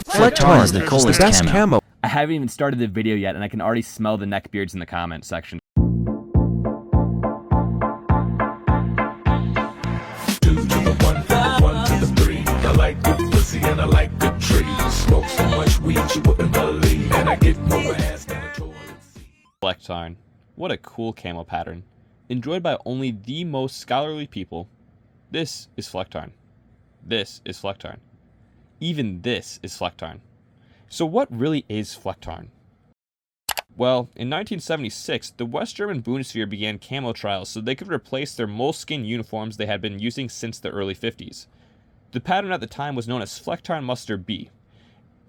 Flecktarn is the coolest camo. I haven't even started the video yet, and I can already smell the neckbeards in the comment section. Two to the one to the three. I like good pussy and I like good trees. Smoke so much weed you wouldn't believe, and I get more ass than a toilet seat. Flecktarn. What a cool camo pattern. Enjoyed by only the most scholarly people. This is Flecktarn. This is Flecktarn. Even this is Flecktarn. So what really is Flecktarn? Well, in 1976, the West German Bundeswehr began camo trials so they could replace their moleskin uniforms they had been using since the early 50s. The pattern at the time was known as Flecktarn Muster B.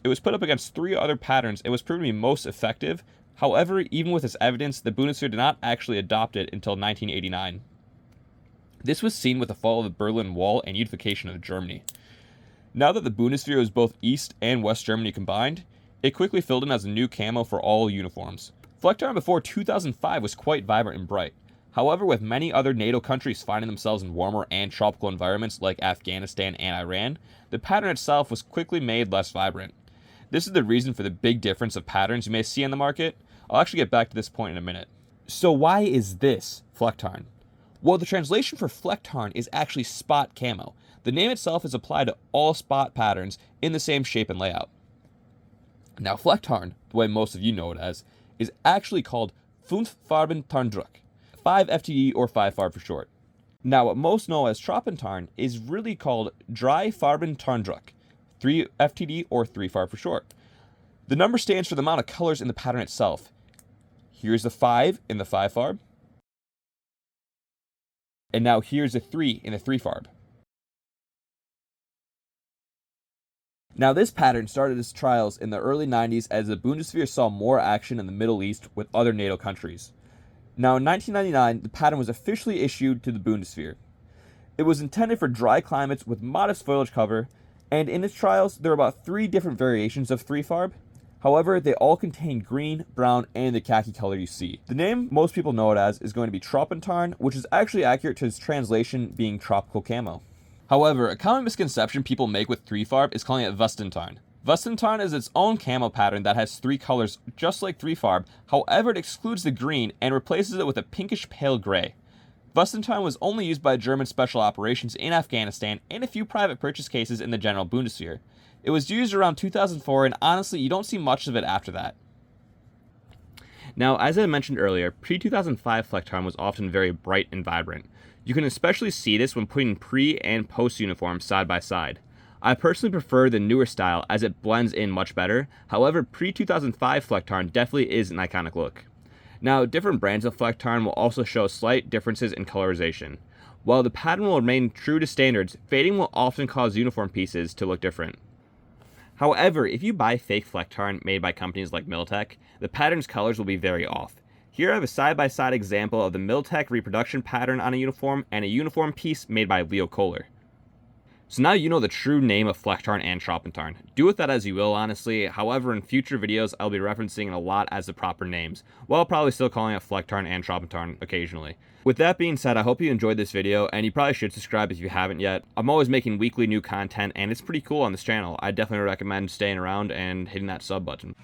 It was put up against 3 other patterns and was proven to be most effective. However, even with this evidence, the Bundeswehr did not actually adopt it until 1989. This was seen with the fall of the Berlin Wall and unification of Germany. Now that the Bundeswehr was both East and West Germany combined, it quickly filled in as a new camo for all uniforms. Flecktarn before 2005 was quite vibrant and bright. However, with many other NATO countries finding themselves in warmer and tropical environments like Afghanistan and Iran, the pattern itself was quickly made less vibrant. This is the reason for the big difference of patterns you may see on the market. I'll actually get back to this point in a minute. So why is this Flecktarn? Well, the translation for Flecktarn is actually spot camo. The name itself is applied to all spot patterns in the same shape and layout. Now, Flecktarn, the way most of you know it as, is actually called 5 Farben Tarndruck, 5 FTD or 5 Farb for short. Now, what most know as tropentarn is really called 3 Farben Tarndruck, 3 FTD or 3 Farb for short. The number stands for the amount of colors in the pattern itself. Here's the 5 in the 5 Farb. And now here's a 3 in the 3 Farb. Now this pattern started its trials in the early 90s as the Bundeswehr saw more action in the Middle East with other NATO countries. Now in 1999, the pattern was officially issued to the Bundeswehr. It was intended for dry climates with modest foliage cover, and in its trials there were about 3 different variations of 3 Farb. However, they all contain green, brown, and the khaki color you see. The name most people know it as is going to be tropentarn, which is actually accurate to its translation being tropical camo. However, a common misconception people make with 3 Farb is calling it Westentarn. Westentarn is its own camo pattern that has 3 colors just like 3 Farb, however it excludes the green and replaces it with a pinkish pale gray. Westentarn was only used by German special operations in Afghanistan and a few private purchase cases in the General Bundeswehr. It was used around 2004, and honestly, you don't see much of it after that. Now, as I mentioned earlier, pre-2005 Flecktarn was often very bright and vibrant. You can especially see this when putting pre- and post-uniforms side by side. I personally prefer the newer style as it blends in much better. However, pre-2005 Flecktarn definitely is an iconic look. Now, different brands of Flecktarn will also show slight differences in colorization. While the pattern will remain true to standards, fading will often cause uniform pieces to look different. However, if you buy fake Flecktarn made by companies like Miltech, the pattern's colors will be very off. Here I have a side-by-side example of the Miltech reproduction pattern on a uniform and a uniform piece made by Leo Kohler. So now you know the true name of Flecktarn and tropentarn. Do with that as you will, honestly. However, in future videos, I'll be referencing it a lot as the proper names, while probably still calling it Flecktarn and tropentarn occasionally. With that being said, I hope you enjoyed this video, and you probably should subscribe if you haven't yet. I'm always making weekly new content, and it's pretty cool on this channel. I definitely recommend staying around and hitting that sub button.